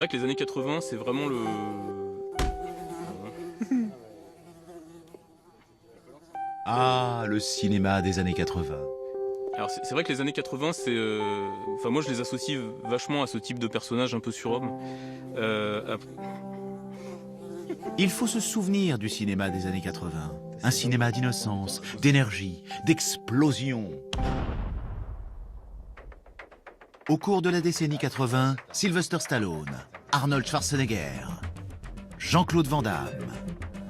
vrai que les années 80, c'est vraiment le... Ah, le cinéma des années 80. Alors c'est vrai que les années 80, c'est... Enfin moi je les associe vachement à ce type de personnage un peu surhomme. Il faut se souvenir du cinéma des années 80. Un cinéma d'innocence, d'énergie, d'explosion. Au cours de la décennie 80, Sylvester Stallone, Arnold Schwarzenegger, Jean-Claude Van Damme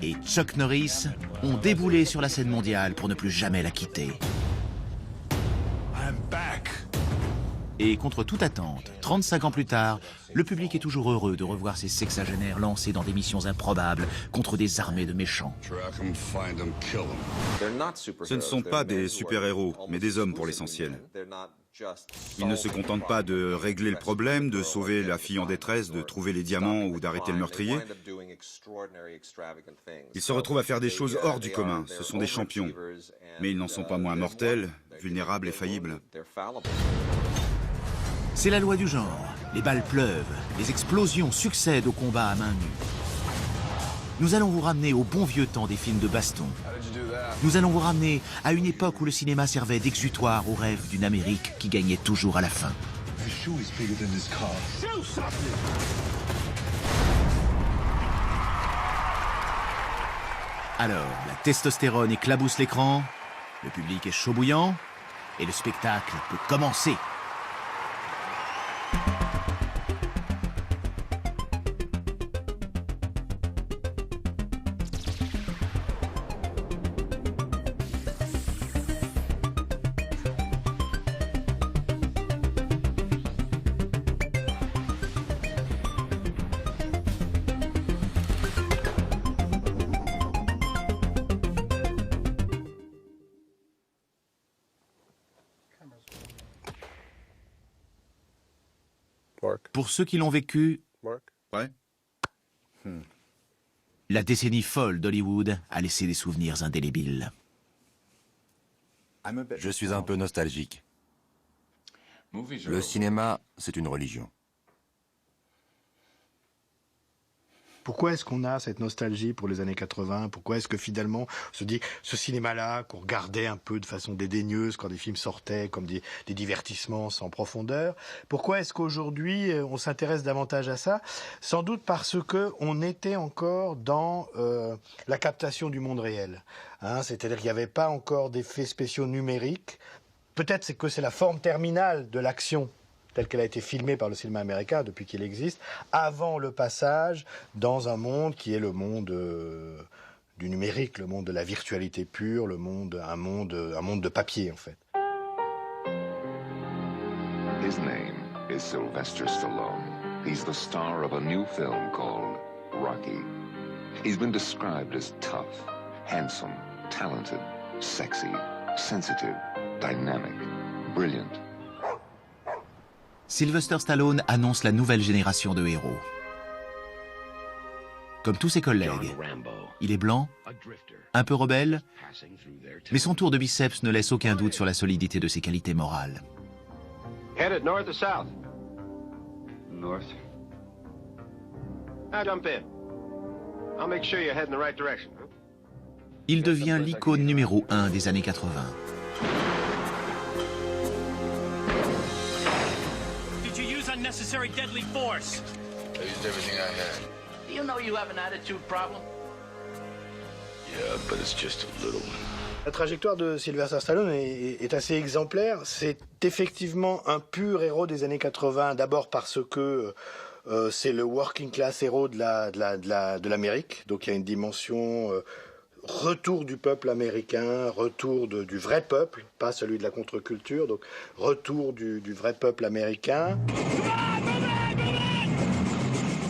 et Chuck Norris ont déboulé sur la scène mondiale pour ne plus jamais la quitter. Et contre toute attente, 35 ans plus tard, le public est toujours heureux de revoir ces sexagénaires lancés dans des missions improbables contre des armées de méchants. Ce ne sont pas des super-héros, mais des hommes pour l'essentiel. Ils ne se contentent pas de régler le problème, de sauver la fille en détresse, de trouver les diamants ou d'arrêter le meurtrier. Ils se retrouvent à faire des choses hors du commun. Ce sont des champions. Mais ils n'en sont pas moins mortels, vulnérables et faillibles. C'est la loi du genre. Les balles pleuvent, les explosions succèdent aux combats à main nue. Nous allons vous ramener au bon vieux temps des films de baston. Nous allons vous ramener à une époque où le cinéma servait d'exutoire aux rêves d'une Amérique qui gagnait toujours à la fin. Alors, la testostérone éclabousse l'écran, le public est chaud bouillant, et le spectacle peut commencer. Pour ceux qui l'ont vécu, Ouais. la décennie folle d'Hollywood a laissé des souvenirs indélébiles. Je suis un peu nostalgique. Le cinéma, c'est une religion. Pourquoi est-ce qu'on a cette nostalgie pour les années 80? Pourquoi est-ce que finalement on se dit ce cinéma-là qu'on regardait un peu de façon dédaigneuse quand des films sortaient comme des divertissements sans profondeur, pourquoi est-ce qu'aujourd'hui on s'intéresse davantage à ça? Sans doute parce que on était encore dans la captation du monde réel. Hein, c'est-à-dire qu'il n'y avait pas encore d'effets spéciaux numériques. Peut-être c'est que c'est la forme terminale de l'action telle qu'elle a été filmée par le cinéma américain depuis qu'il existe, avant le passage dans un monde qui est le monde du numérique, le monde de la virtualité pure, un monde de papier en fait. His name is Sylvester Stallone. He's the star of a new film called Rocky. He's been described as tough, handsome, talented, sexy, sensitive, dynamic, brilliant. Sylvester Stallone annonce la nouvelle génération de héros. Comme tous ses collègues, il est blanc, un peu rebelle, mais son tour de biceps ne laisse aucun doute sur la solidité de ses qualités morales. Headed north or south? North. Now jump in. I'll make sure you're heading the right direction. Il devient l'icône numéro 1 des années 80. Unnecessary deadly force. I used everything I had. Do you know you have an attitude problem? Yeah, but it's just a little one. La trajectoire de Sylvester Stallone est assez exemplaire. C'est effectivement un pur héros des années 80, d'abord parce que c'est le working class héros de l'Amérique. Donc il y a une dimension retour du peuple américain, retour du vrai peuple, pas celui de la contre-culture, donc retour du vrai peuple américain.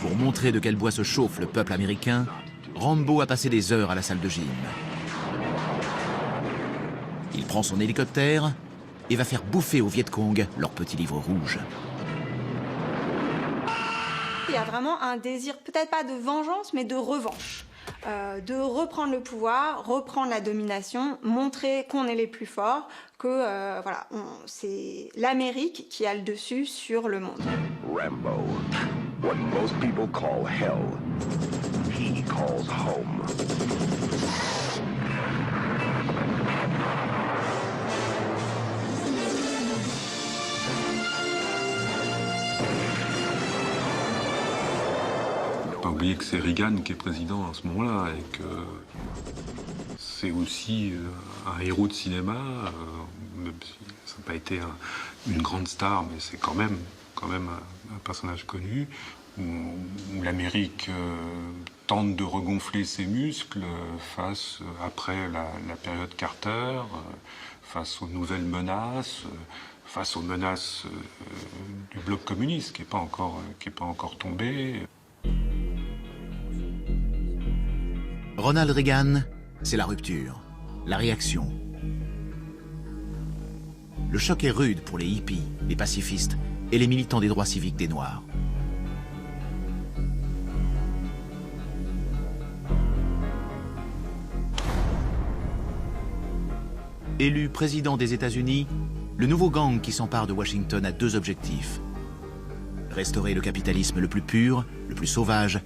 Pour montrer de quel bois se chauffe le peuple américain, Rambo a passé des heures à la salle de gym. Il prend son hélicoptère et va faire bouffer aux Viet Cong leur petit livre rouge. Il y a vraiment un désir, peut-être pas de vengeance, mais de revanche. De reprendre le pouvoir, reprendre la domination, montrer qu'on est les plus forts, que c'est l'Amérique qui a le dessus sur le monde. Rambo. What most people call hell, he calls home. Pas oublier que c'est Reagan qui est président à ce moment-là et que c'est aussi un héros de cinéma. Même si ça n'a pas été une grande star, mais c'est quand même un personnage connu où l'Amérique tente de regonfler ses muscles après la période Carter, face aux nouvelles menaces, face aux menaces du bloc communiste qui est pas encore tombé. Ronald Reagan, c'est la rupture, la réaction. Le choc est rude pour les hippies, les pacifistes et les militants des droits civiques des Noirs. Élu président des États-Unis, le nouveau gang qui s'empare de Washington a deux objectifs. Restaurer le capitalisme le plus pur, le plus sauvage,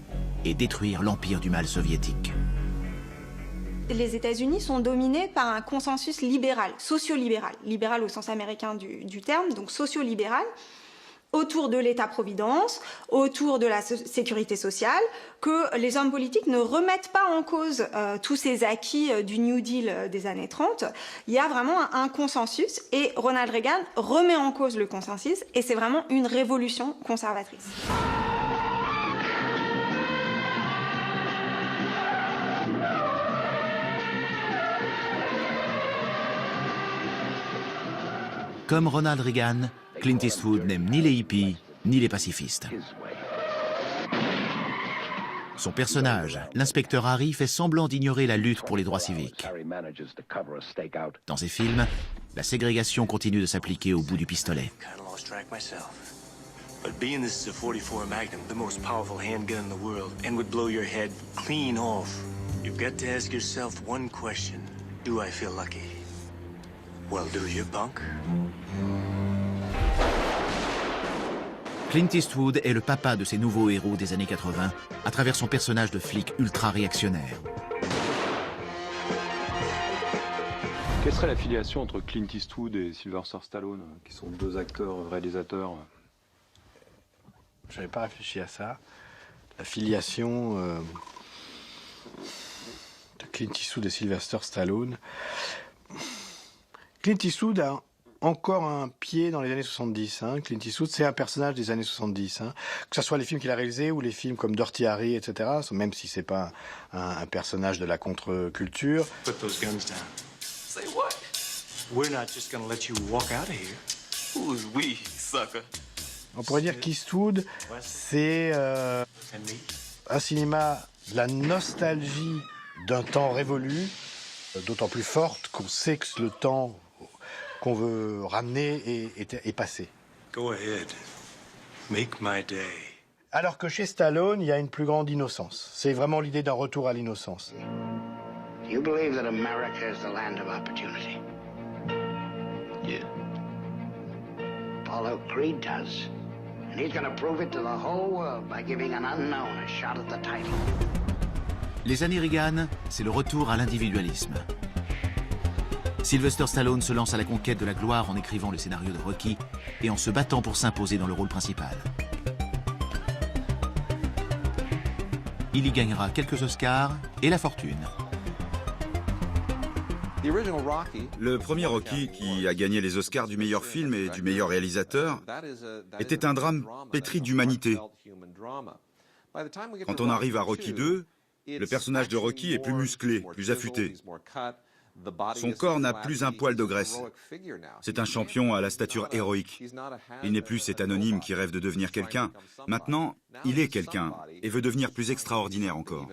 et détruire l'empire du mal soviétique. Les États-Unis sont dominés par un consensus libéral, socio-libéral, libéral au sens américain du terme, donc socio-libéral, autour de l'État-providence, autour de la sécurité sociale, que les hommes politiques ne remettent pas en cause tous ces acquis du New Deal des années 30. Il y a vraiment un consensus et Ronald Reagan remet en cause le consensus et c'est vraiment une révolution conservatrice. Comme Ronald Reagan, Clint Eastwood n'aime ni les hippies, ni les pacifistes. Son personnage, l'inspecteur Harry, fait semblant d'ignorer la lutte pour les droits civiques. Dans ses films, la ségrégation continue de s'appliquer au bout du pistolet. But being this is a 44 Magnum, the most powerful handgun in the world, and would blow your head clean off, you've got to ask yourself one question. Do I feel lucky? Well, do you, punk? Clint Eastwood est le papa de ces nouveaux héros des années 80 à travers son personnage de flic ultra-réactionnaire. Quelle serait la filiation entre Clint Eastwood et Sylvester Stallone, qui sont deux acteurs, réalisateurs? Je n'avais pas réfléchi à ça. La filiation de Clint Eastwood et Sylvester Stallone. Clint Eastwood a encore un pied dans les années 70. Clint Eastwood, c'est un personnage des années 70. Que ce soit les films qu'il a réalisés ou les films comme Dirty Harry, etc. Même si c'est pas un personnage de la contre-culture. Put those guns down. Say what? We're not just gonna let you walk out of here. Who's we, sucker? On pourrait dire qu'Eastwood, c'est un cinéma de la nostalgie d'un temps révolu, d'autant plus forte qu'on sait que le temps qu'on veut ramener est passé. Go ahead. Make my day. Alors que chez Stallone, il y a une plus grande innocence. C'est vraiment l'idée d'un retour à l'innocence. You believe that America is the land of opportunity? Yeah. Apollo Creed does. And he's gonna prove it to the whole world by giving an unknown a shot at the title. Les années Reagan, c'est le retour à l'individualisme. Sylvester Stallone se lance à la conquête de la gloire en écrivant le scénario de Rocky et en se battant pour s'imposer dans le rôle principal. Il y gagnera quelques Oscars et la fortune. Le premier Rocky, qui a gagné les Oscars du meilleur film et du meilleur réalisateur, était un drame pétri d'humanité. Quand on arrive à Rocky II, le personnage de Rocky est plus musclé, plus affûté. Son corps n'a plus un poil de graisse. C'est un champion à la stature héroïque. Il n'est plus cet anonyme qui rêve de devenir quelqu'un. Maintenant, il est quelqu'un et veut devenir plus extraordinaire encore.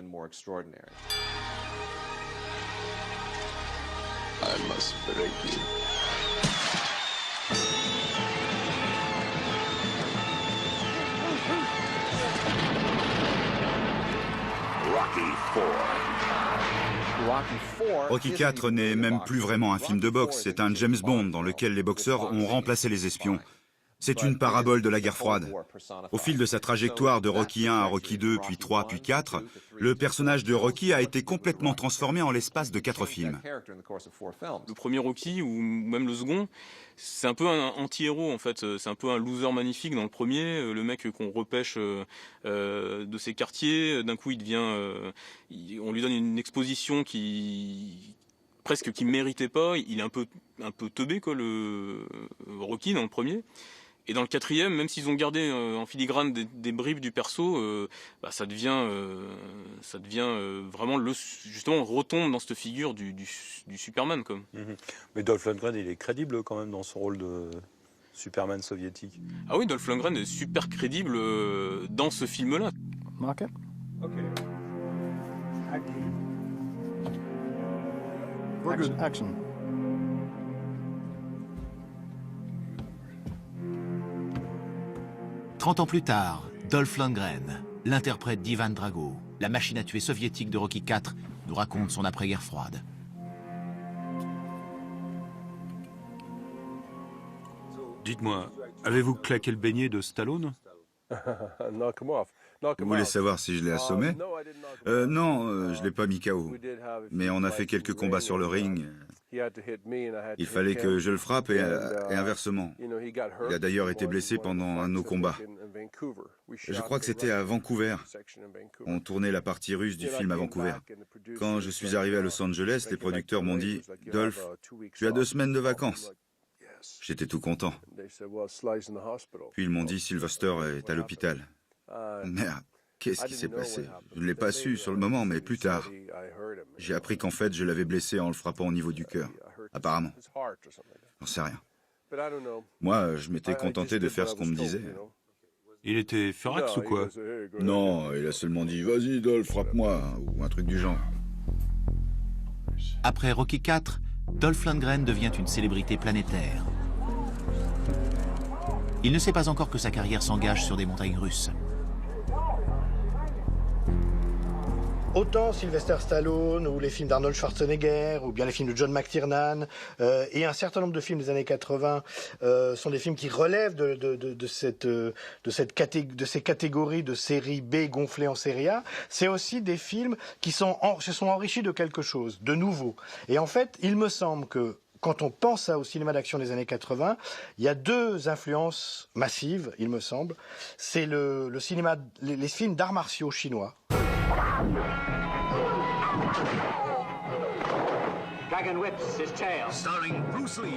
I must break you. Rocky IV n'est même plus vraiment un film de boxe, c'est un James Bond dans lequel les boxeurs ont remplacé les espions. C'est une parabole de la guerre froide. Au fil de sa trajectoire de Rocky 1 à Rocky 2, puis 3, puis 4, le personnage de Rocky a été complètement transformé en l'espace de 4 films. Le premier Rocky, ou même le second, c'est un peu un anti-héros en fait. C'est un peu un loser magnifique dans le premier, le mec qu'on repêche de ses quartiers. D'un coup, il devient, on lui donne une exposition qui méritait pas. Il est un peu teubé quoi, le Rocky dans le premier. Et dans le quatrième, même s'ils ont gardé en filigrane des bribes du perso, ça devient vraiment justement on retombe dans cette figure du Superman comme. Mais Dolph Lundgren, il est crédible quand même dans son rôle de Superman soviétique. Ah oui, Dolph Lundgren est super crédible dans ce film-là. Market. Ok. Action. 30 ans plus tard, Dolph Lundgren, l'interprète d'Ivan Drago, la machine à tuer soviétique de Rocky IV, nous raconte son après-guerre froide. Dites-moi, avez-vous claqué le beignet de Stallone? Vous voulez savoir si je l'ai assommé? Non, je ne l'ai pas mis KO. Mais on a fait quelques combats sur le ring. Il fallait que je le frappe et inversement. Il a d'ailleurs été blessé pendant un de nos combats. Je crois que c'était à Vancouver. On tournait la partie russe du film à Vancouver. Quand je suis arrivé à Los Angeles, les producteurs m'ont dit « Dolph, tu as 2 semaines de vacances ». J'étais tout content. Puis ils m'ont dit « Sylvester est à l'hôpital ». Merde, qu'est-ce qui s'est passé? Je ne l'ai pas su sur le moment, mais plus tard. J'ai appris qu'en fait, je l'avais blessé en le frappant au niveau du cœur. Apparemment. J'en sais rien. Moi, je m'étais contenté de faire ce qu'on me disait. Il était furax ou quoi? Non, il a seulement dit « Vas-y, Dolph, frappe-moi » ou un truc du genre. Après Rocky IV, Dolph Lundgren devient une célébrité planétaire. Il ne sait pas encore que sa carrière s'engage sur des montagnes russes. Autant Sylvester Stallone ou les films d'Arnold Schwarzenegger ou bien les films de John McTiernan et un certain nombre de films des années 80 sont des films qui relèvent de ces catégories de série B gonflées en série A. C'est aussi des films qui se sont enrichis de quelque chose de nouveau. Et en fait, il me semble que quand on pense au cinéma d'action des années 80, il y a 2 influences massives, il me semble. C'est le cinéma, les films d'arts martiaux chinois.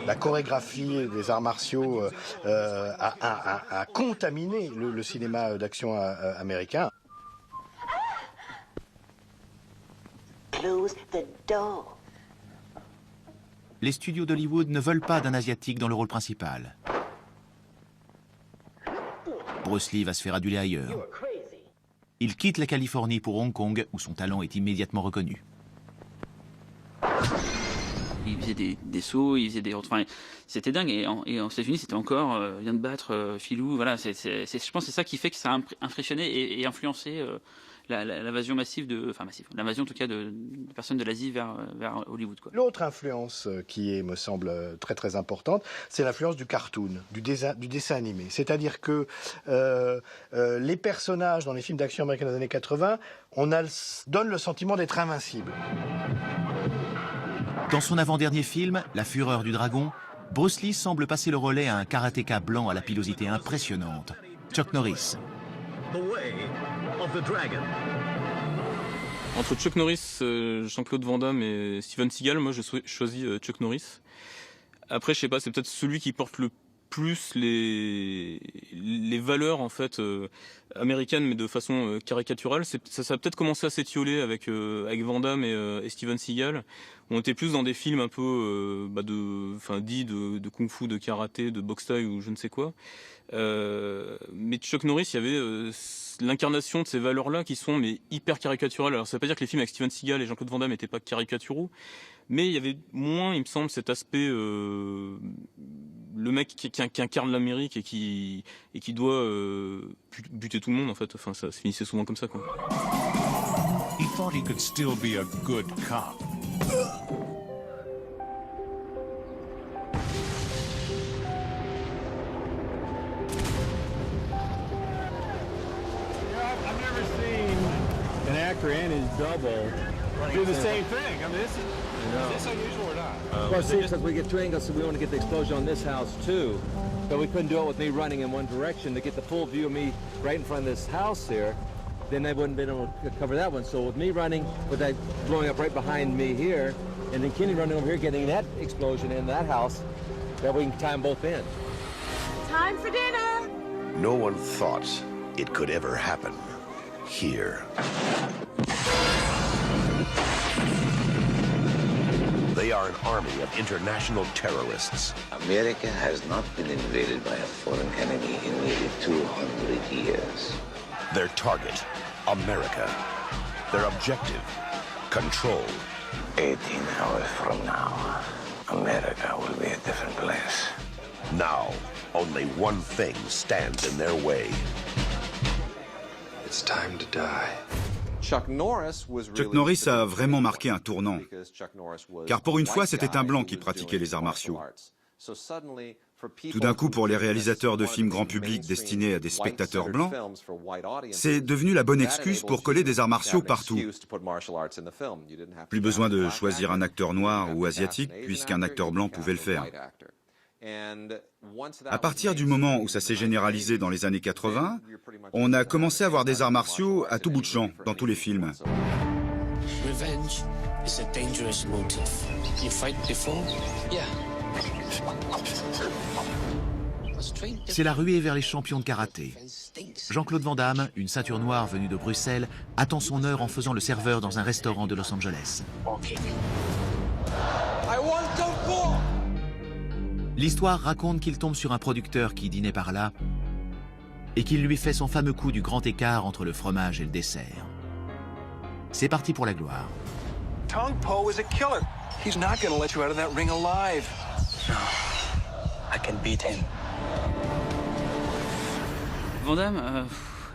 La chorégraphie des arts martiaux a contaminé le cinéma d'action américain. Close the door. Les studios d'Hollywood ne veulent pas d'un Asiatique dans le rôle principal. Bruce Lee va se faire aduler ailleurs. Il quitte la Californie pour Hong Kong, où son talent est immédiatement reconnu. Il faisait des sauts, il faisait des... Enfin, c'était dingue. Et aux États-Unis, c'était encore vient de battre Filou. Voilà, je pense que c'est ça qui fait que ça a impressionné et influencé l'invasion massive l'invasion en tout cas de personnes de l'Asie vers Hollywood, quoi. L'autre influence qui est, me semble, très très importante, c'est l'influence du cartoon, du dessin animé. C'est-à-dire que les personnages dans les films d'action américains des années 80, donne le sentiment d'être invincible. Dans son avant-dernier film, La Fureur du Dragon, Bruce Lee semble passer le relais à un karatéka blanc à la pilosité impressionnante, Chuck Norris. Entre Chuck Norris, Jean-Claude Van Damme et Steven Seagal, moi je choisis Chuck Norris. Après, je sais pas, c'est peut-être celui qui porte le plus les valeurs en fait américaines, mais de façon caricaturale. Ça a peut-être commencé à s'étioler avec Van Damme et Steven Seagal. On était plus dans des films un peu dits de kung-fu, de karaté, de boxe thaï ou je ne sais quoi. Mais Chuck Norris, il y avait l'incarnation de ces valeurs-là qui sont hyper caricaturales. Alors ça veut pas dire que les films avec Steven Seagal et Jean-Claude Van Damme n'étaient pas caricaturaux, mais il y avait moins, il me semble, cet aspect le mec qui incarne l'Amérique et qui doit buter tout le monde en fait. Enfin, ça se finissait souvent comme ça, quoi. He thought he could still be a good cop. actor and his double do the same thing. I mean, is this unusual or not? Well, see, because we get two angles, so we want to get the explosion on this house too. But we couldn't do it with me running in one direction to get the full view of me right in front of this house here. Then they wouldn't be able to cover that one. So with me running, with that blowing up right behind me here, and then Kenny running over here getting that explosion in that house, that we can tie them both in. Time for dinner! No one thought it could ever happen here. They are an army of international terrorists. America has not been invaded by a foreign enemy in nearly 200 years. Their target, America. Their objective, control. 18 hours from now, America will be a different place. Now, only one thing stands in their way. It's time to die. Chuck Norris a vraiment marqué un tournant, car pour une fois, c'était un blanc qui pratiquait les arts martiaux. Tout d'un coup, pour les réalisateurs de films grand public destinés à des spectateurs blancs, c'est devenu la bonne excuse pour coller des arts martiaux partout. Plus besoin de choisir un acteur noir ou asiatique, puisqu'un acteur blanc pouvait le faire. À partir du moment où ça s'est généralisé dans les années 80, on a commencé à voir des arts martiaux à tout bout de champ, dans tous les films. Revenge is a dangerous motive. You fight before? Yeah. C'est la ruée vers les champions de karaté. Jean-Claude Van Damme, une ceinture noire venue de Bruxelles, attend son heure en faisant le serveur dans un restaurant de Los Angeles. L'histoire raconte qu'il tombe sur un producteur qui dînait par là et qu'il lui fait son fameux coup du grand écart entre le fromage et le dessert. C'est parti pour la gloire. Tong Po is a killer. He's not going to let you out of that ring alive. No, I can beat him. Van Damme,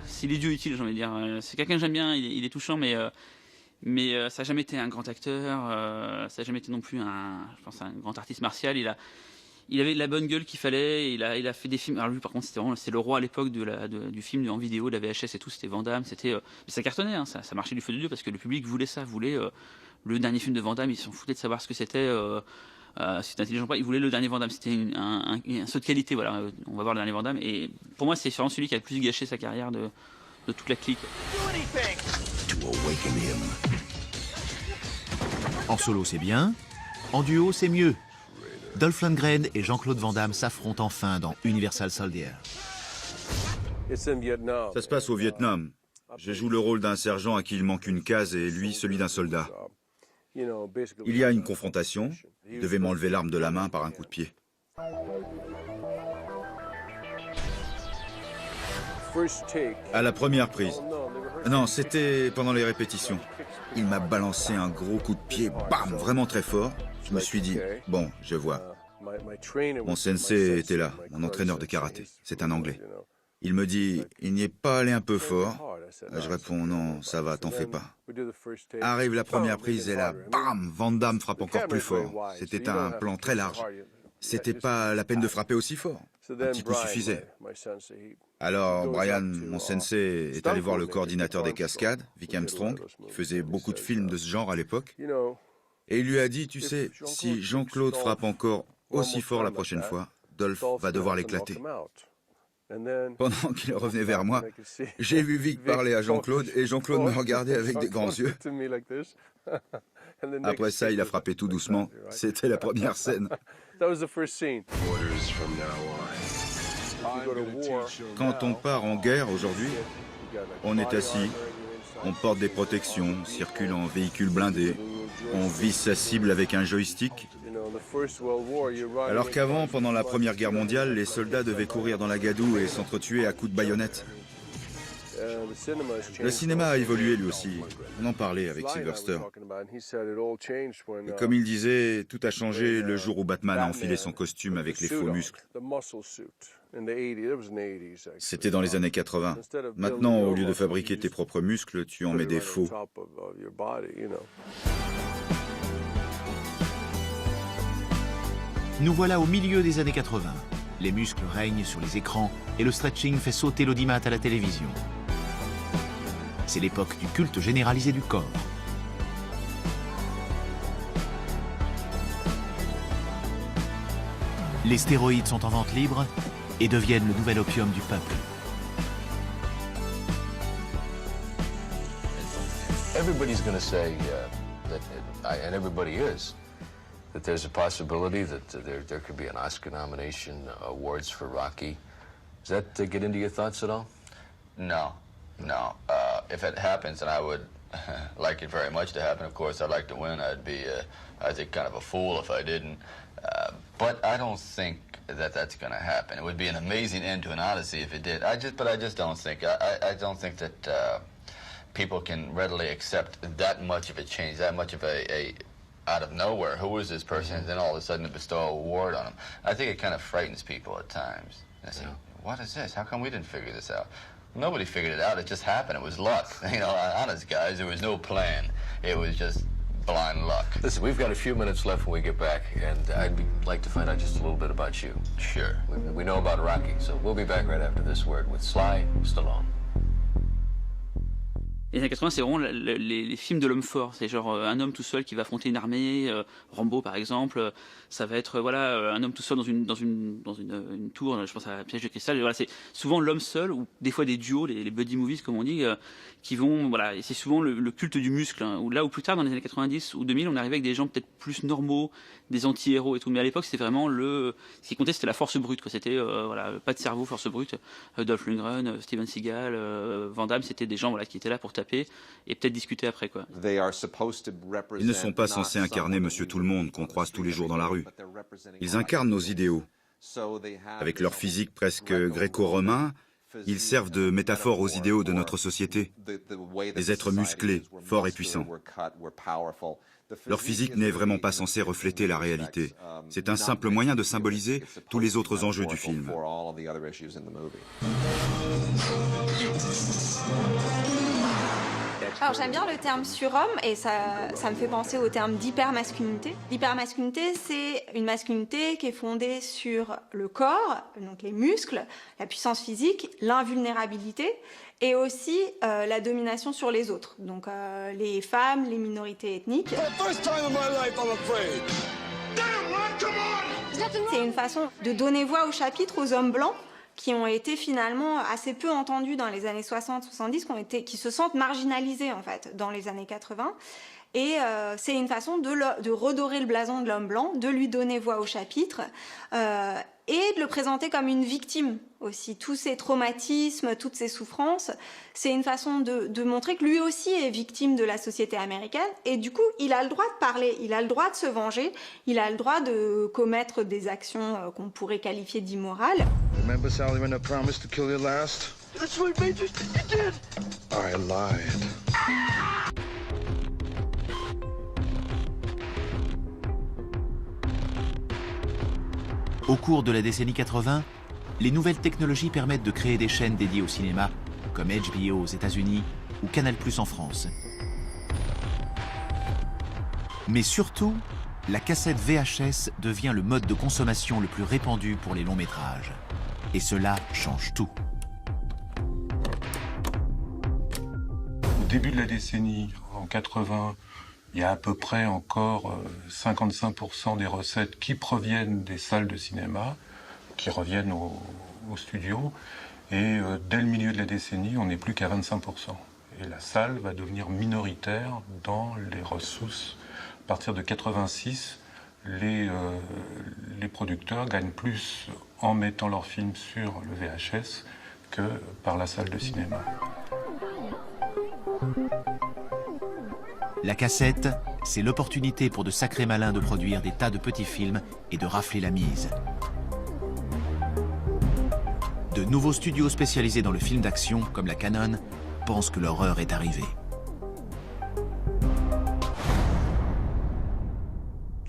c'est l'idiot utile, j'ai envie de dire. C'est quelqu'un que j'aime bien, il est touchant, mais ça n'a jamais été un grand acteur, ça n'a jamais été non plus je pense, un grand artiste martial. Il avait la bonne gueule qu'il fallait, il a fait des films. Alors lui, par contre, c'est le roi à l'époque du film en vidéo, de la VHS et tout, c'était Van Damme. Mais ça cartonnait, hein, ça marchait du feu de Dieu parce que le public voulait ça, voulait le dernier film de Van Damme. Ils s'en foutaient de savoir ce que c'était. C'était intelligent pas, ils voulaient le dernier Van Damme. C'était un saut de qualité, voilà. On va voir le dernier Van Damme. Et pour moi, c'est vraiment celui qui a le plus gâché sa carrière de toute la clique. En solo, c'est bien. En duo, c'est mieux. Dolph Lundgren et Jean-Claude Van Damme s'affrontent enfin dans Universal Soldier. Ça se passe au Vietnam. Je joue le rôle d'un sergent à qui il manque une case et lui celui d'un soldat. Il y a une confrontation. Il devait m'enlever l'arme de la main par un coup de pied. À la première prise. Non, c'était pendant les répétitions. Il m'a balancé un gros coup de pied, bam, vraiment très fort. Je me suis dit, bon, je vois. Mon sensei était là, mon entraîneur de karaté. C'est un Anglais. Il me dit, il n'y est pas allé un peu fort? Je réponds, non, ça va, t'en fais pas. Arrive la première prise et là, bam, Van Damme frappe encore plus fort. C'était un plan très large. C'était pas la peine de frapper aussi fort. Un petit coup suffisait. Alors Brian, mon sensei, est allé voir le coordinateur des cascades, Vic Armstrong, qui faisait beaucoup de films de ce genre à l'époque. Et il lui a dit, tu sais, si Jean-Claude frappe encore aussi fort la prochaine fois, Dolph va devoir l'éclater. Pendant qu'il revenait vers moi, j'ai vu Vic parler à Jean-Claude et Jean-Claude me regardait avec des grands yeux. Après ça, il a frappé tout doucement. C'était la première scène. Quand on part en guerre aujourd'hui, on est assis, on porte des protections, circule en véhicule blindé, on vise sa cible avec un joystick. Alors qu'avant, pendant la Première Guerre mondiale, les soldats devaient courir dans la gadoue et s'entretuer à coups de baïonnette. Le cinéma a évolué lui aussi. On en parlait avec Sylvester. Et comme il disait, tout a changé le jour où Batman a enfilé son costume avec les faux muscles. C'était dans les années 80. Maintenant, au lieu de fabriquer tes propres muscles, tu en mets des faux. Nous voilà au milieu des années 80. Les muscles règnent sur les écrans et le stretching fait sauter l'audimat à la télévision. C'est l'époque du culte généralisé du corps. Les stéroïdes sont en vente libre et deviennent le nouvel opium du peuple. Everybody's going to say and everybody is, that there's a possibility that there could be an Oscar nomination, awards for Rocky. Does that get into your thoughts at all? No. If it happens, and I would like it very much to happen, of course, I'd like to win. I'd be, I think, kind of a fool if I didn't. But I don't think that that's going to happen. It would be an amazing end to an Odyssey if it did. I just don't think. I don't think that people can readily accept that much of a change, that much of a out of nowhere. Who is this person? And then all of a sudden to bestow an award on him. I think it kind of frightens people at times. They say, what is this? How come we didn't figure this out? Nobody figured it out. It just happened. It was luck. You know, honest guys, there was no plan. It was just blind luck. Listen, we've got a few minutes left when we get back, and I'd like to find out just a little bit about you. Sure. We know about Rocky, so we'll be back right after this word with Sly Stallone. Les années 80, c'est vraiment les films de l'homme fort. C'est genre un homme tout seul qui va affronter une armée. Rambo, par exemple. Ça va être un homme tout seul dans une tour. Je pense à Piège de cristal. Et voilà, c'est souvent l'homme seul ou des fois des duos, les buddy movies comme on dit, qui vont. Voilà, et c'est souvent le culte du muscle. Hein, là où plus tard, dans les années 90 ou 2000, on arrivait avec des gens peut-être plus normaux, des anti-héros et tout. Mais à l'époque, c'était vraiment ce qui comptait, c'était la force brute. Quoi. C'était pas de cerveau, force brute. Dolph Lundgren, Steven Seagal, Van Damme, c'était des gens qui étaient là pour taper et peut-être discuter après, quoi. Ils ne sont pas censés incarner Monsieur Tout-le-Monde qu'on croise tous les jours dans la rue. Ils incarnent nos idéaux. Avec leur physique presque gréco-romain, ils servent de métaphore aux idéaux de notre société. Des êtres musclés, forts et puissants. Leur physique n'est vraiment pas censé refléter la réalité. C'est un simple moyen de symboliser tous les autres enjeux du film. Alors j'aime bien le terme surhomme et ça me fait penser au terme d'hypermasculinité. L'hypermasculinité, c'est une masculinité qui est fondée sur le corps, donc les muscles, la puissance physique, l'invulnérabilité et aussi la domination sur les autres, donc les femmes, les minorités ethniques. C'est une façon de donner voix au chapitre aux hommes blancs qui ont été finalement assez peu entendus dans les années 60-70, qui se sentent marginalisés en fait dans les années 80. Et c'est une façon de redorer le blason de l'homme blanc, de lui donner voix au chapitre et de le présenter comme une victime aussi. Tous ces traumatismes, toutes ces souffrances, c'est une façon de montrer que lui aussi est victime de la société américaine et du coup, il a le droit de parler, il a le droit de se venger, il a le droit de commettre des actions qu'on pourrait qualifier d'immorales. Remember Sally when I promised to kill you last? That's what Major did. I lied. Au cours de la décennie 80, les nouvelles technologies permettent de créer des chaînes dédiées au cinéma, comme HBO aux États-Unis ou Canal+ en France. Mais surtout, la cassette VHS devient le mode de consommation le plus répandu pour les longs métrages. Et cela change tout. Au début de la décennie, en 80, il y a à peu près encore 55% des recettes qui proviennent des salles de cinéma, qui reviennent au studio. Et dès le milieu de la décennie, on n'est plus qu'à 25%. Et la salle va devenir minoritaire dans les ressources. À partir de 86, les producteurs gagnent plus en mettant leurs films sur le VHS que par la salle de cinéma. La cassette, c'est l'opportunité pour de sacrés malins de produire des tas de petits films et de rafler la mise. De nouveaux studios spécialisés dans le film d'action, comme la Canon, pensent que leur heure est arrivée.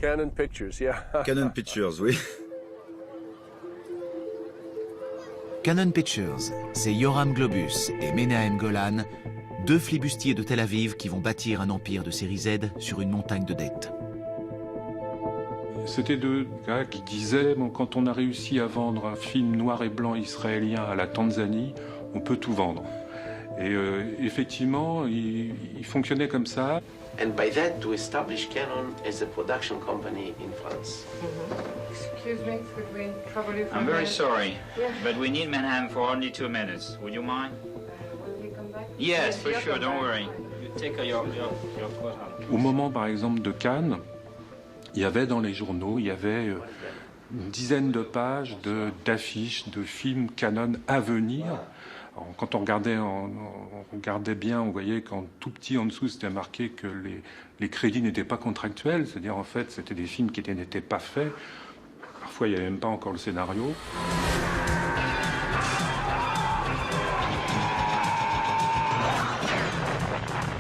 Canon Pictures, yeah. Canon Pictures, oui. Canon Pictures, c'est Yoram Globus et Menahem Golan, deux flibustiers de Tel Aviv qui vont bâtir un empire de série Z sur une montagne de dettes. C'était deux gars qui disaient bon, quand on a réussi à vendre un film noir et blanc israélien à la Tanzanie, on peut tout vendre. Et effectivement, il fonctionnait comme ça. And by that, to establish Canon as a production company in France. Excuse me, could we trouble you for I'm a very minute? sorry, Yeah. but we need Manhattan for only 2 minutes. Would you mind? Will you come back? Yes, for you'll sure, come don't back. worry. You take your coat on. Au moment, par exemple, de Cannes, il y avait dans les journaux, il y avait une dizaine de pages d'affiches de films Canon à venir. Alors, quand on regardait bien, on voyait qu'en tout petit en dessous, c'était marqué que les crédits n'étaient pas contractuels, c'est-à-dire en fait, c'était des films qui n'étaient pas faits. Parfois, il n'y avait même pas encore le scénario.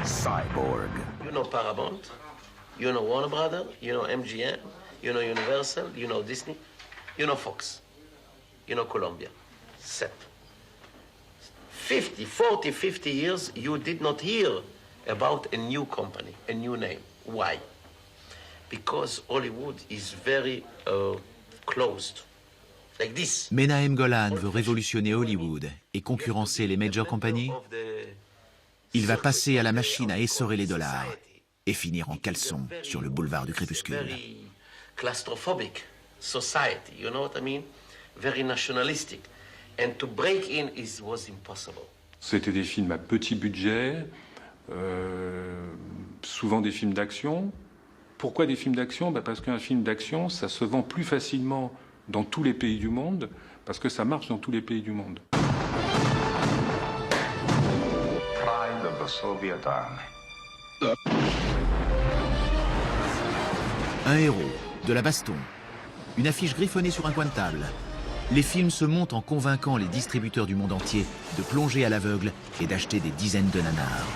Cyborg. You know Paramount, you know Warner Brothers, you know MGM, you know Universal, you know Disney, you know Fox, you know Columbia. 7. 50 years, you did not hear about a new company, a new name. Why? Because Hollywood is very closed. Like this. Menahem Golan veut révolutionner Hollywood et concurrencer les major companies. Il va passer à la machine à essorer les dollars et finir en caleçon sur le boulevard du crépuscule. Very claustrophobic society, you know what I mean? Very nationalistic. And to break in was impossible. C'était des films à petit budget, souvent des films d'action. Pourquoi des films d'action? Parce qu'un film d'action, ça se vend plus facilement dans tous les pays du monde, parce que ça marche dans tous les pays du monde. Pride of the Soviet Army. Un héros, de la baston, une affiche griffonnée sur un coin de table. Les films se montent en convainquant les distributeurs du monde entier de plonger à l'aveugle et d'acheter des dizaines de nanars.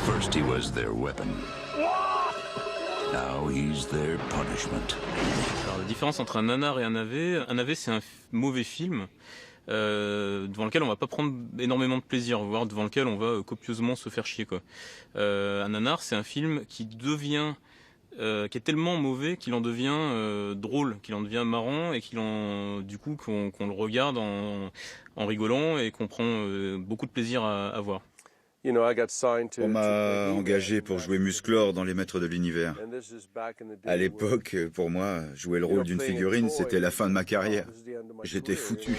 First he was their weapon. Now he's their punishment. Alors, la différence entre un nanar et un AV, c'est un mauvais film devant lequel on va pas prendre énormément de plaisir, voire devant lequel on va copieusement se faire chier, quoi. Un nanar, c'est un film qui est tellement mauvais qu'il en devient drôle, qu'il en devient marrant et du coup qu'on le regarde en rigolant et qu'on prend beaucoup de plaisir à voir. On m'a engagé pour jouer Musclor dans Les Maîtres de l'Univers. À l'époque, pour moi, jouer le rôle d'une figurine, c'était la fin de ma carrière. J'étais foutu.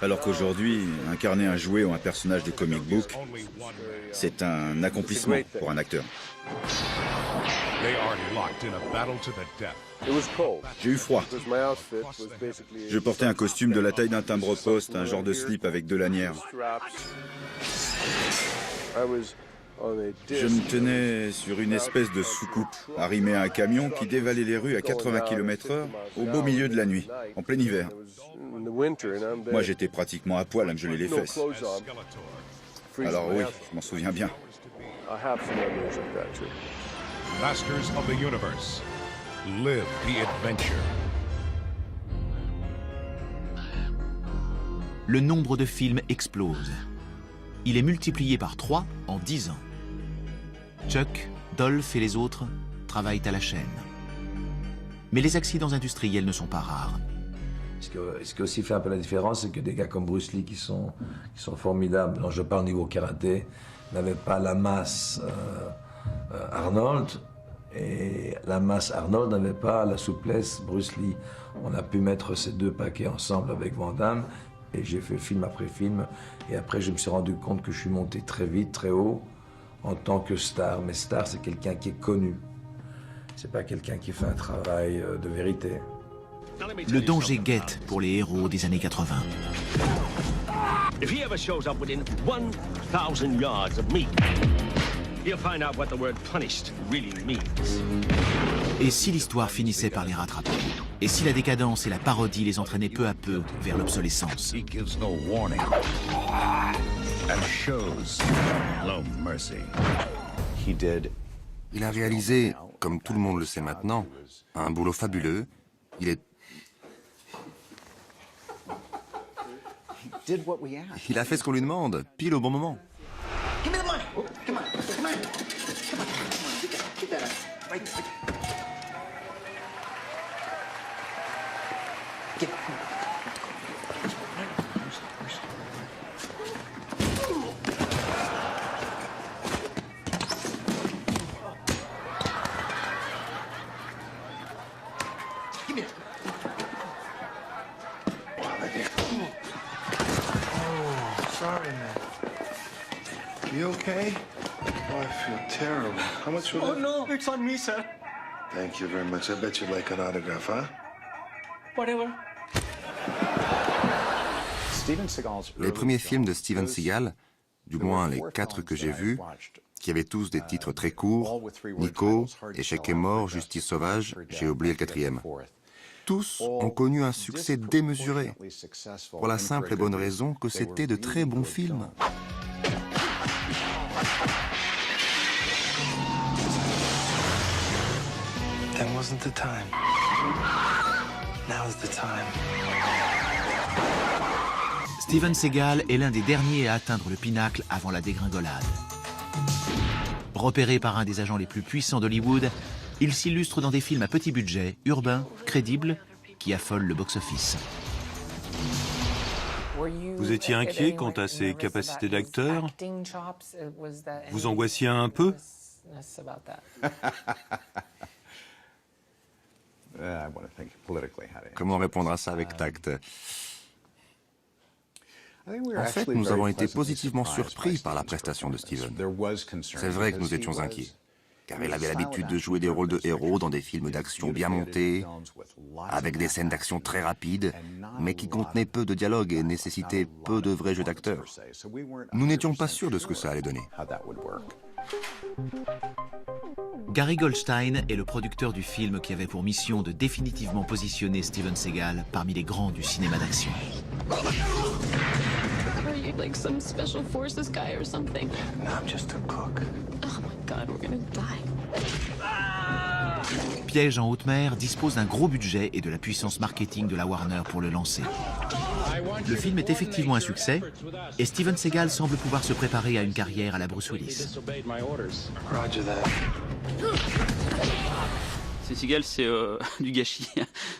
Alors qu'aujourd'hui, incarner un jouet ou un personnage des comic books, c'est un accomplissement pour un acteur. J'ai eu froid. Je portais un costume de la taille d'un timbre-poste, un genre de slip avec deux lanières. Je me tenais sur une espèce de soucoupe, arrimé à un camion qui dévalait les rues à 80 km/h au beau milieu de la nuit, en plein hiver. Moi, j'étais pratiquement à poil à me geler les fesses. Alors oui, je m'en souviens bien. Masters of the Universe. Live the adventure. Le nombre de films explose. Il est multiplié par 3 en 10 ans. Chuck, Dolph et les autres travaillent à la chaîne. Mais les accidents industriels ne sont pas rares. Ce qui aussi fait un peu la différence, c'est que des gars comme Bruce Lee, qui sont formidables, dont je parle au niveau karaté, n'avaient pas la masse Arnold, et la masse Arnold n'avait pas la souplesse Bruce Lee. On a pu mettre ces deux paquets ensemble avec Van Damme, et j'ai fait film après film, et après je me suis rendu compte que je suis monté très vite, très haut, en tant que star. Mais star, c'est quelqu'un qui est connu. C'est pas quelqu'un qui fait un travail de vérité. Le danger guette pour les héros des années 80. If he ever shows up within 1,000 yards of me, he'll find out what the word punished really means. Et si l'histoire finissait par les rattraper? Et si la décadence et la parodie les entraînaient peu à peu vers l'obsolescence? He gives no warning and shows no mercy. Il a réalisé, comme tout le monde le sait maintenant, un boulot fabuleux. Il a fait ce qu'on lui demande, pile au bon moment. Give me the money. Oh, come on, come on, come on, come on. Get that up. Right. Get. sorry, man. You okay? Oh, I feel terrible. How much will it? no, it's on me, sir. Thank you very much. I bet you'd like an autograph, huh? Whatever. Les premiers films de Steven Seagal, du moins les 4 que j'ai vus, qui avaient tous des titres très courts, Nico, Échec et mort, Justice sauvage, j'ai oublié le 4e. Tous ont connu un succès démesuré, pour la simple et bonne raison que c'était de très bons films. That wasn't the time. Now's the time. Steven Seagal est l'un des derniers à atteindre le pinacle avant la dégringolade. Repéré par un des agents les plus puissants d'Hollywood, il s'illustre dans des films à petit budget, urbains, crédibles, qui affolent le box-office. Vous étiez inquiet quant à ses capacités d'acteur? Vous angoissiez un peu? Comment répondre à ça avec tact? En fait, nous avons été positivement surpris par la prestation de Steven. C'est vrai que nous étions inquiets, car il avait l'habitude de jouer des rôles de héros dans des films d'action bien montés, avec des scènes d'action très rapides, mais qui contenaient peu de dialogue et nécessitaient peu de vrais jeux d'acteurs. Nous n'étions pas sûrs de ce que ça allait donner. Gary Goldstein est le producteur du film qui avait pour mission de définitivement positionner Steven Seagal parmi les grands du cinéma d'action. Are you like some special forces guy or something? No, I'm just a cook. Oh my God, we're gonna die. Piège en haute mer dispose d'un gros budget et de la puissance marketing de la Warner pour le lancer. Le film est effectivement un succès et Steven Seagal semble pouvoir se préparer à une carrière à la Bruce Willis. Roger that. Seagal, c'est du gâchis.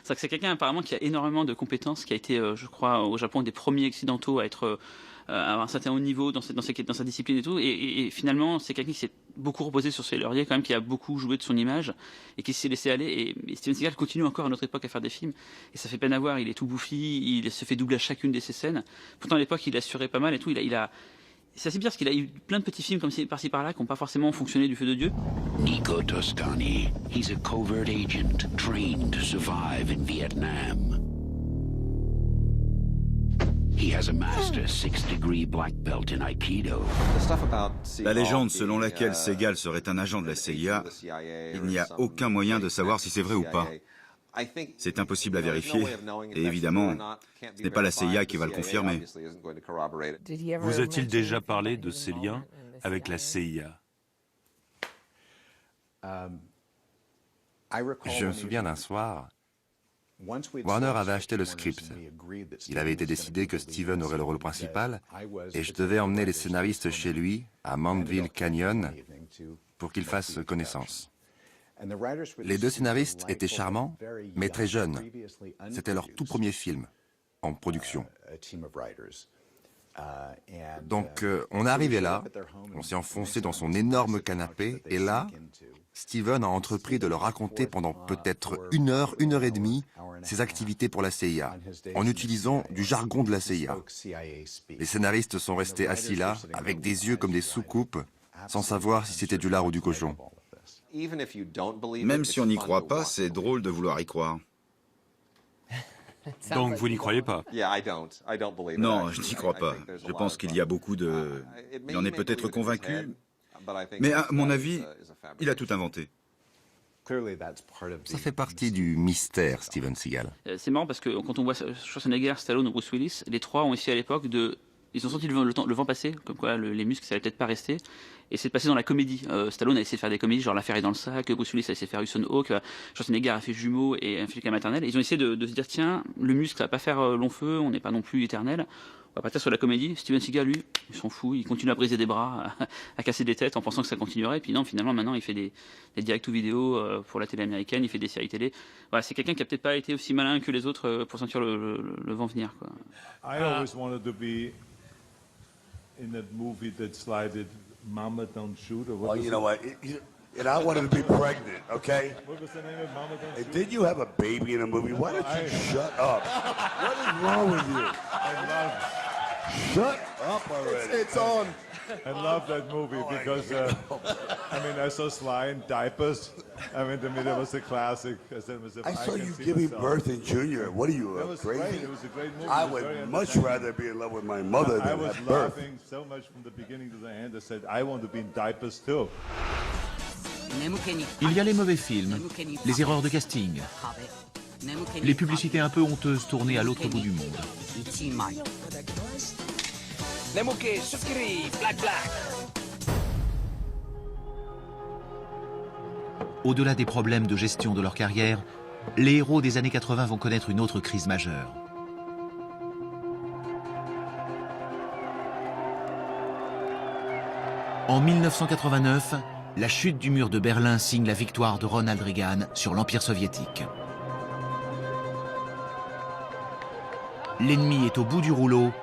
C'est quelqu'un apparemment qui a énormément de compétences, qui a été, je crois, au Japon, un des premiers occidentaux à être à avoir un certain haut niveau dans sa discipline et tout. Et finalement, c'est quelqu'un qui s'est beaucoup reposé sur ses lauriers, quand même, qui a beaucoup joué de son image et qui s'est laissé aller. Et Steven Seagal continue encore à notre époque à faire des films. Et ça fait peine à voir. Il est tout bouffi, il se fait doubler à chacune de ses scènes. Pourtant, à l'époque, il assurait pas mal et tout. C'est assez bizarre parce qu'il a eu plein de petits films comme par-ci par-là qui n'ont pas forcément fonctionné du feu de Dieu. Nico Toscani. He's a covert agent trained to survive in Vietnam. He has a master 6-degree black belt in Aikido. La légende selon laquelle Seagal serait un agent de la CIA, il n'y a aucun moyen de savoir si c'est vrai ou pas. C'est impossible à vérifier, et évidemment, ce n'est pas la CIA qui va le confirmer. Vous a-t-il déjà parlé de ses liens avec la CIA? Je me souviens d'un soir, Warner avait acheté le script. Il avait été décidé que Steven aurait le rôle principal, et je devais emmener les scénaristes chez lui, à Mandeville Canyon, pour qu'ils fassent connaissance. Les 2 scénaristes étaient charmants, mais très jeunes. C'était leur tout premier film, en production. Donc, on est arrivé là, on s'est enfoncé dans son énorme canapé, et là, Steven a entrepris de leur raconter pendant peut-être 1 heure, 1 heure et demie, ses activités pour la CIA, en utilisant du jargon de la CIA. Les scénaristes sont restés assis là, avec des yeux comme des soucoupes, sans savoir si c'était du lard ou du cochon. Même si on n'y croit pas, c'est drôle de vouloir y croire. Donc vous n'y croyez pas? Non, je n'y crois pas. Je pense qu'il y a beaucoup de... Il en est peut-être convaincu, mais à mon avis, il a tout inventé. Ça fait partie du mystère, Steven Seagal. C'est marrant parce que quand on voit Schwarzenegger, Stallone ou Bruce Willis, les 3 ont essayé à l'époque de... Ils ont senti le vent passer, comme quoi les muscles, ça allait peut-être pas rester. Et c'est de passer dans la comédie. Stallone a essayé de faire des comédies, genre L'affaire est dans le sac, Bruce Willis a essayé de faire Hudson Hawk, Schwarzenegger a fait Jumeaux et Un flic à maternelle. Ils ont essayé de se dire, tiens, le muscle, ça va pas faire long feu, on n'est pas non plus éternel. On va partir sur la comédie. Steven Seagal, lui, il s'en fout, il continue à briser des bras, à casser des têtes en pensant que ça continuerait. Et puis non, finalement, maintenant, il fait des directs ou vidéos pour la télé américaine, il fait des séries télé. Voilà, c'est quelqu'un qui a peut-être pas été aussi malin que les autres pour sentir le vent venir, quoi. I always wanted to be in that movie that slided Mama Don't Shoot or what? Well, you know what? And I wanted to be pregnant, okay? What was the name of Mama Don't And Shoot? did you have a baby in a movie? Why don't you shut up? What is wrong with you? Shut up already. It's on. I love that movie because, I mean, I saw Sly in diapers. I mean, to me, that was a classic. I said, I saw you giving birth in Junior. What are you, That was crazy? great. It was a great movie. I It was very would much entertaining. rather be in love with my mother I than was have birth. laughing so much from the beginning to the end. I said, I want to be in diapers too. Il y a les mauvais films, les erreurs de casting, les publicités un peu honteuses tournées à l'autre bout du monde. Au-delà des problèmes de gestion de leur carrière, les héros des années 80 vont connaître une autre crise majeure. En 1989, la chute du mur de Berlin signe la victoire de Ronald Reagan sur l'Empire soviétique. L'ennemi est au bout du rouleau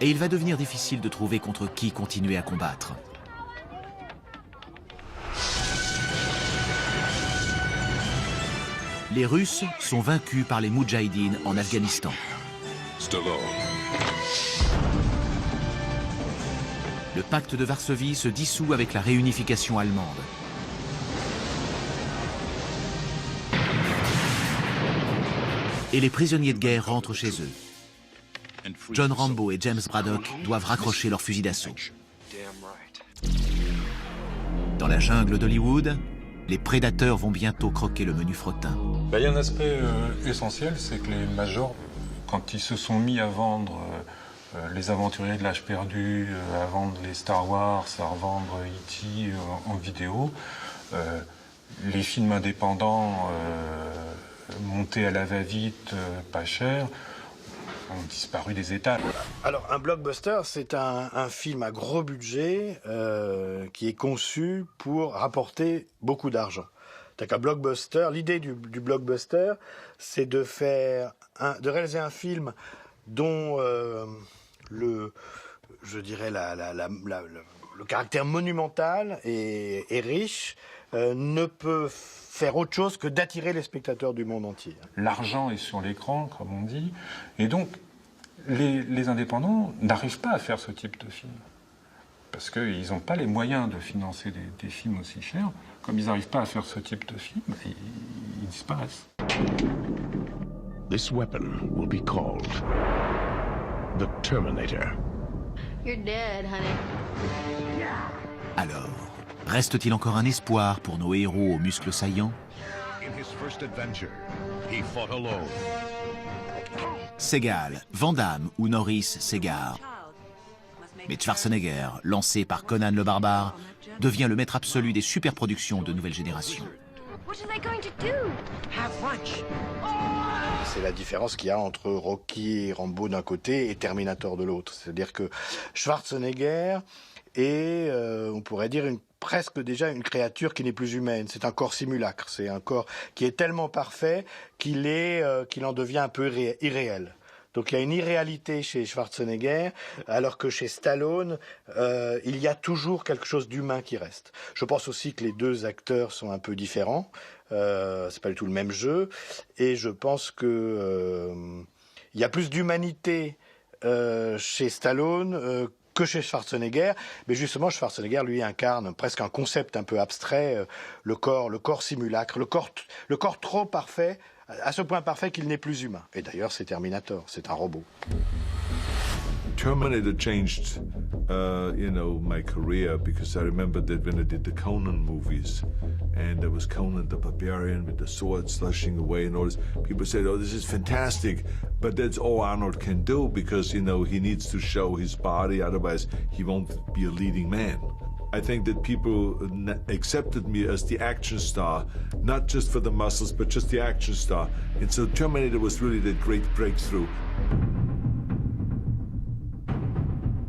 et il va devenir difficile de trouver contre qui continuer à combattre. Les Russes sont vaincus par les Moudjahidines en Afghanistan. Le pacte de Varsovie se dissout avec la réunification allemande. Et les prisonniers de guerre rentrent chez eux. John Rambo et James Braddock doivent raccrocher leurs fusils d'assaut. Dans la jungle d'Hollywood, les prédateurs vont bientôt croquer le menu fretin. Il y a un aspect essentiel, c'est que les majors, quand ils se sont mis à vendre les aventuriers de l'âge perdu, à vendre les Star Wars, à revendre E.T. en vidéo, les films indépendants montés à la va-vite, pas cher, ont disparu des étals. Alors, un blockbuster, c'est un film à gros budget qui est conçu pour rapporter beaucoup d'argent. Donc, un blockbuster, l'idée du blockbuster, c'est de réaliser un film dont le caractère monumental et riche ne peut faire autre chose que d'attirer les spectateurs du monde entier. L'argent est sur l'écran, comme on dit, et donc les indépendants n'arrivent pas à faire ce type de film. Parce qu'ils n'ont pas les moyens de financer des films aussi chers. Comme ils n'arrivent pas à faire ce type de film, ils disparaissent. This weapon will be called the Terminator. You're dead, honey. Alors, reste-t-il encore un espoir pour nos héros aux muscles saillants? In his first adventure, he fought alone. Seagal, Van Damme ou Norris s'égarent. Mais Schwarzenegger, lancé par Conan le Barbare, devient le maître absolu des superproductions de nouvelle génération. C'est la différence qu'il y a entre Rocky et Rambo d'un côté et Terminator de l'autre. C'est-à-dire que Schwarzenegger est, on pourrait dire, presque déjà une créature qui n'est plus humaine. C'est un corps simulacre. C'est un corps qui est tellement parfait qu'il en devient un peu irréel. Donc il y a une irréalité chez Schwarzenegger, alors que chez Stallone, il y a toujours quelque chose d'humain qui reste. Je pense aussi que les deux acteurs sont un peu différents. C'est pas du tout le même jeu. Et je pense que il y a plus d'humanité chez Stallone que chez Schwarzenegger. Mais justement, Schwarzenegger, lui, incarne presque un concept un peu abstrait, le corps simulacre, le corps trop parfait, à ce point parfait qu'il n'est plus humain. Et d'ailleurs, c'est Terminator, c'est un robot. Terminator changed, my career, because I remember that when I did the Conan movies, and there was Conan the Barbarian with the sword slashing away and all this, people said, oh, this is fantastic, but that's all Arnold can do because, he needs to show his body, otherwise he won't be a leading man. I think that people accepted me as the action star, not just for the muscles, but just the action star. And so Terminator was really that great breakthrough.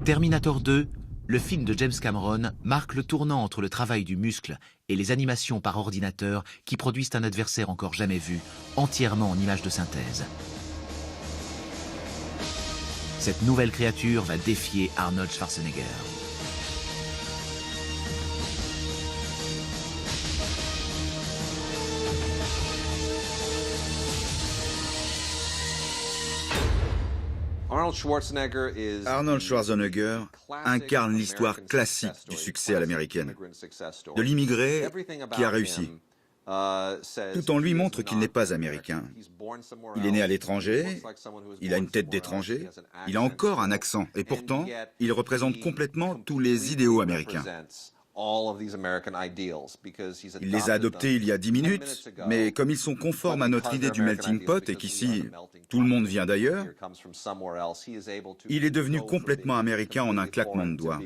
Terminator 2, le film de James Cameron, marque le tournant entre le travail du muscle et les animations par ordinateur qui produisent un adversaire encore jamais vu, entièrement en images de synthèse. Cette nouvelle créature va défier Arnold Schwarzenegger. Arnold Schwarzenegger incarne l'histoire classique du succès à l'américaine, de l'immigré qui a réussi. Tout en lui montre qu'il n'est pas américain. Il est né à l'étranger, il a une tête d'étranger, il a encore un accent, et pourtant, il représente complètement tous les idéaux américains. Il les a adoptés il y a 10 minutes, mais comme ils sont conformes à notre idée du melting pot et qu'ici, tout le monde vient d'ailleurs, il est devenu complètement américain en un claquement de doigts.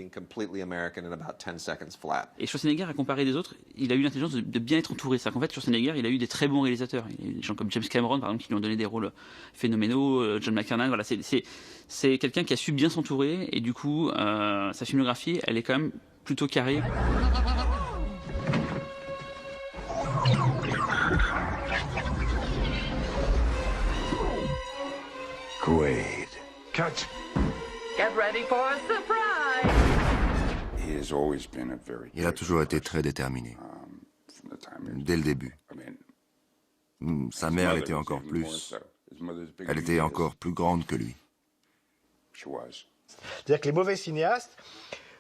Et Schwarzenegger, à comparer des autres, il a eu l'intelligence de bien être entouré. C'est-à-dire qu'en fait, Schwarzenegger, il a eu des très bons réalisateurs. Il y a eu des gens comme James Cameron, par exemple, qui lui ont donné des rôles phénoménaux, John McTiernan, voilà, c'est quelqu'un qui a su bien s'entourer, et du coup, sa filmographie, elle est quand même plutôt carré. Quaid. Cut. Get ready for a surprise. Il a toujours été très déterminé. Dès le début. Sa mère l'était encore plus. Elle était encore plus grande que lui. C'est-à-dire que les mauvais cinéastes,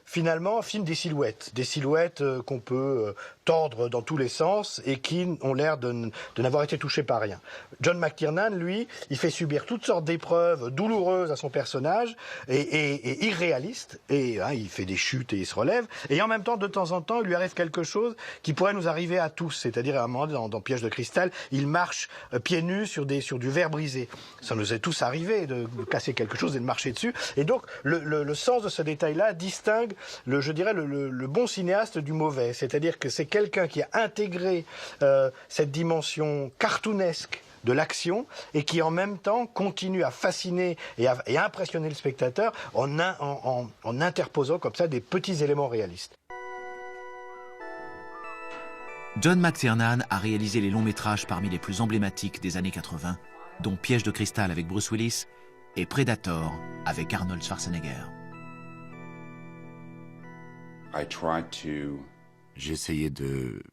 finalement, filment des silhouettes qu'on peut tordre dans tous les sens et qui ont l'air de n'avoir été touchés par rien. John McTiernan, lui, il fait subir toutes sortes d'épreuves douloureuses à son personnage et irréalistes, et il fait des chutes et il se relève, et en même temps, de temps en temps, il lui arrive quelque chose qui pourrait nous arriver à tous, c'est-à-dire à un moment dans Piège de cristal, il marche pieds nus sur du verre brisé. Ça nous est tous arrivé de casser quelque chose et de marcher dessus, et donc le sens de ce détail-là distingue le bon cinéaste du mauvais, c'est-à-dire que c'est quelqu'un qui a intégré cette dimension cartoonesque de l'action et qui en même temps continue à fasciner et à impressionner le spectateur en interposant comme ça des petits éléments réalistes. John McTiernan a réalisé les longs métrages parmi les plus emblématiques des années 80, dont Piège de cristal avec Bruce Willis et Predator avec Arnold Schwarzenegger. J'essayais de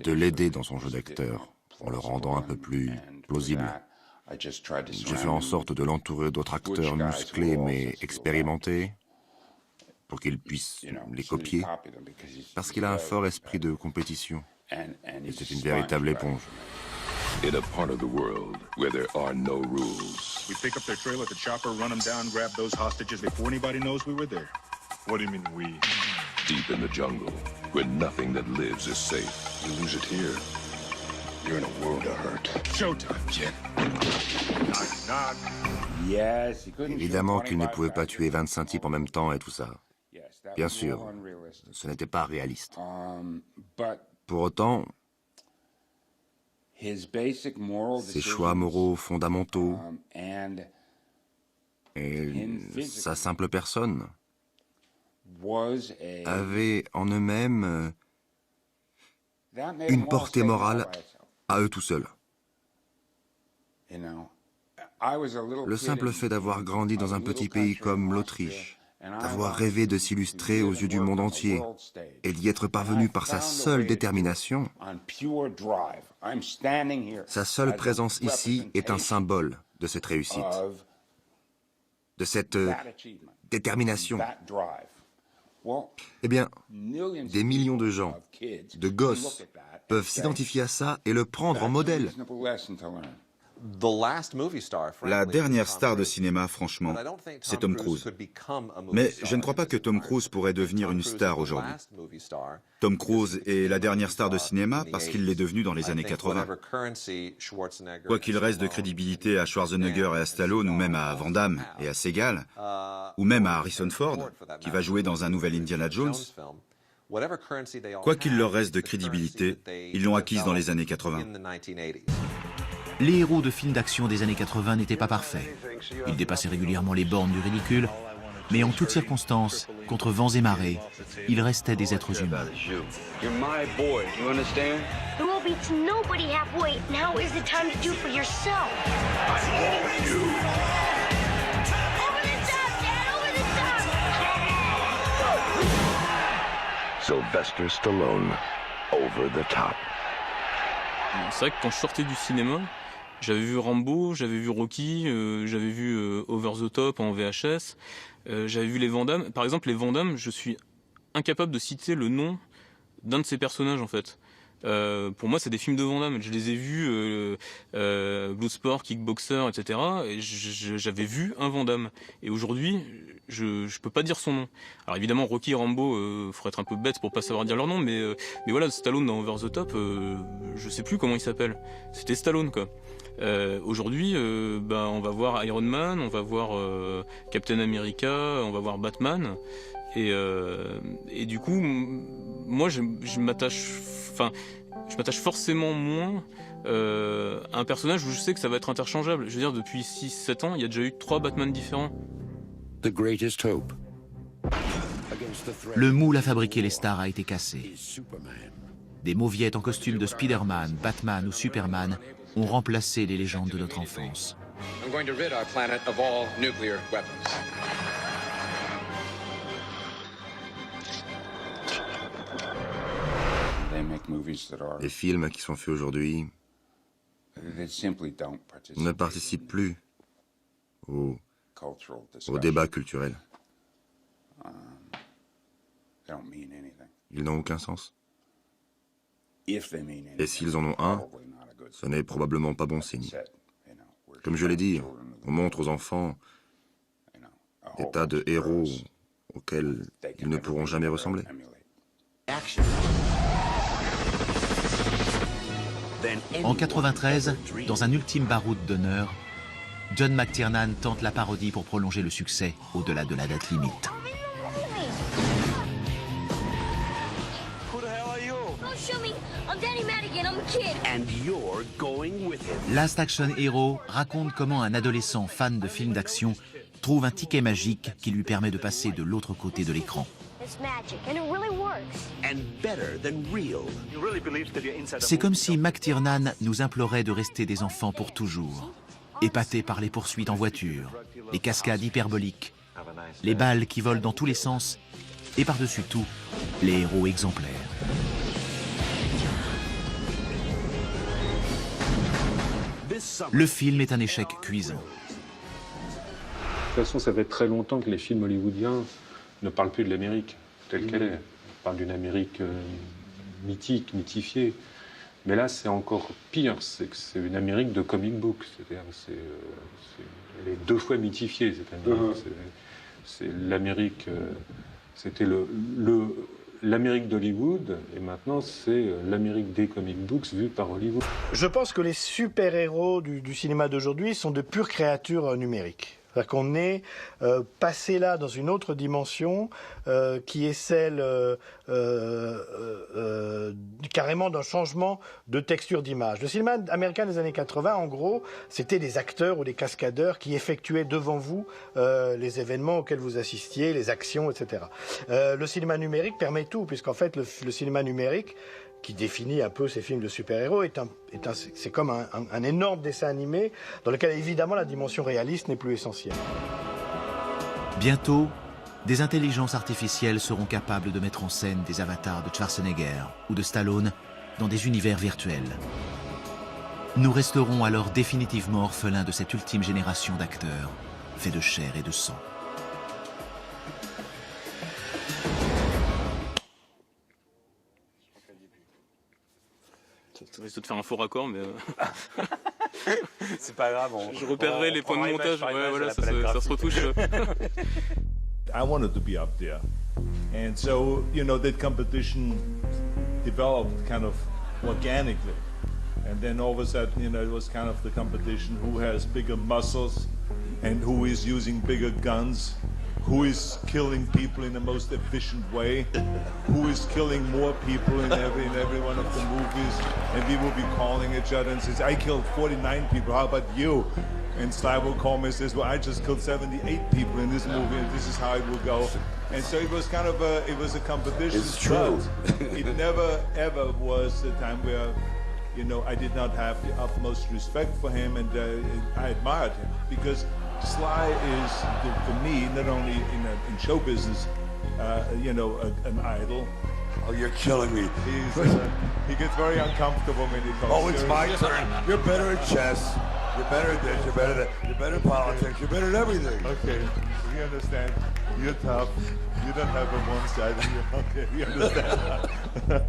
l'aider dans son jeu d'acteur, en le rendant un peu plus plausible. J'ai fait en sorte de l'entourer d'autres acteurs musclés mais expérimentés, pour qu'il puisse les copier, parce qu'il a un fort esprit de compétition. Et c'est une véritable éponge. In a part of the world where there are no rules. We pick up their trail at the chopper, run them down, grab those hostages before anybody knows we were there. What do you mean we? Deep in the jungle, where nothing that lives is safe. You lose it here, you're in a world of hurt. Showtime, kid. Knock, knock. Évidemment qu'il ne pouvait pas tuer 25 types en même temps et tout ça. Bien sûr, ce n'était pas réaliste. Pour autant, ses choix moraux fondamentaux et sa simple personne avaient en eux-mêmes une portée morale à eux tout seuls. Le simple fait d'avoir grandi dans un petit pays comme l'Autriche, d'avoir rêvé de s'illustrer aux yeux du monde entier et d'y être parvenu par sa seule détermination, sa seule présence ici est un symbole de cette réussite, de cette détermination. Eh bien, des millions de gens, de gosses, peuvent s'identifier à ça et le prendre en modèle. La dernière star de cinéma, franchement, c'est Tom Cruise. Mais je ne crois pas que Tom Cruise pourrait devenir une star aujourd'hui. Tom Cruise est la dernière star de cinéma parce qu'il l'est devenu dans les années 80. Quoi qu'il reste de crédibilité à Schwarzenegger et à Stallone, ou même à Van Damme et à Seagal, ou même à Harrison Ford, qui va jouer dans un nouvel Indiana Jones, quoi qu'il leur reste de crédibilité, ils l'ont acquise dans les années 80. Les héros de films d'action des années 80 n'étaient pas parfaits. Ils dépassaient régulièrement les bornes du ridicule, mais en toutes circonstances, contre vents et marées, ils restaient des êtres humains. You're my boy, you understand? There won't be nobody halfway. Now is the time to do for yourself. I'm warning you. Over the top, Dad, over the top! Sylvester Stallone, over the top. C'est vrai que quand je sortais du cinéma, J'avais vu Rambo, j'avais vu Rocky, j'avais vu Over the Top en VHS, j'avais vu les Van Damme. Par exemple, les Van Damme, je suis incapable de citer le nom d'un de ces personnages en fait. Pour moi, c'est des films de Van Damme. Je les ai vus, Bloodsport, Kickboxer, etc. Et j'avais vu un Van Damme. Et aujourd'hui, je peux pas dire son nom. Alors évidemment, Rocky et Rambo, faudrait être un peu bête pour pas savoir dire leur nom, mais voilà, Stallone dans Over the Top, je sais plus comment il s'appelle. C'était Stallone, quoi. Aujourd'hui, on va voir Iron Man, on va voir Captain America, on va voir Batman. Et du coup, moi, je m'attache forcément moins à un personnage où je sais que ça va être interchangeable. Je veux dire, depuis 6-7 ans, il y a déjà eu 3 Batman différents. The Greatest Hope. Le moule à fabriquer les stars a été cassé. Des mauviettes en costume de Spider-Man, Batman ou Superman ont remplacé les légendes de notre enfance. I'm going to rid our planet of all nuclear weapons. Les films qui sont faits aujourd'hui ne participent plus au débat culturel. Ils n'ont aucun sens. Et s'ils en ont un, ce n'est probablement pas bon signe. Comme je l'ai dit, on montre aux enfants des tas de héros auxquels ils ne pourront jamais ressembler. En 93, dans un ultime baroud d'honneur, John McTiernan tente la parodie pour prolonger le succès au-delà de la date limite. Last Action Hero raconte comment un adolescent fan de films d'action trouve un ticket magique qui lui permet de passer de l'autre côté de l'écran. C'est comme si McTiernan nous implorait de rester des enfants pour toujours, épatés par les poursuites en voiture, les cascades hyperboliques, les balles qui volent dans tous les sens et par-dessus tout, les héros exemplaires. Le film est un échec cuisant. De toute façon, ça fait très longtemps que les films hollywoodiens ne parlent plus de l'Amérique telle qu'elle est. On parle d'une Amérique mythique, mythifiée. Mais là, c'est encore pire. C'est que c'est une Amérique de comic book. C'est-à-dire, elle est 2 fois mythifiée, cette Amérique. C'est l'Amérique. C'était l'Amérique d'Hollywood, et maintenant c'est l'Amérique des comic books vue par Hollywood. Je pense que les super-héros du cinéma d'aujourd'hui sont de pures créatures numériques. C'est-à-dire qu'on est passé là dans une autre dimension qui est celle carrément d'un changement de texture d'image. Le cinéma américain des années 80, en gros, c'était des acteurs ou des cascadeurs qui effectuaient devant vous les événements auxquels vous assistiez, les actions, etc. Le cinéma numérique permet tout, puisqu'en fait le cinéma numérique, qui définit un peu ces films de super-héros, c'est comme un énorme dessin animé dans lequel évidemment la dimension réaliste n'est plus essentielle. Bientôt, des intelligences artificielles seront capables de mettre en scène des avatars de Schwarzenegger ou de Stallone dans des univers virtuels. Nous resterons alors définitivement orphelins de cette ultime génération d'acteurs, faits de chair et de sang. Ça risque de faire un faux raccord, mais... C'est pas grave. Je repérerai les points de montage. Ouais, voilà, ça se retouche. I wanted to be up there. And so, you know, that competition developed kind of organically. And then all of a sudden, you know, it was kind of the competition who has bigger muscles and who is using bigger guns, who is killing people in the most efficient way, who is killing more people in every one of the movies, and we will be calling each other and says, I killed 49 people, how about you? And Sly will call me and says, well, I just killed 78 people in this movie, and this is how it will go. And so it was kind of a competition. It's true. It never, ever was a time where, you know, I did not have the utmost respect for him, and I admired him, because Sly is, for me, not only in show business, you know, an idol, Oh, you're killing me. He gets very uncomfortable when he talks. Oh, it's my turn. You're better at chess. You're better at this. You're better at politics. You're better at everything. Okay, we understand. You're tough. You don't have a one side. Okay, we understand.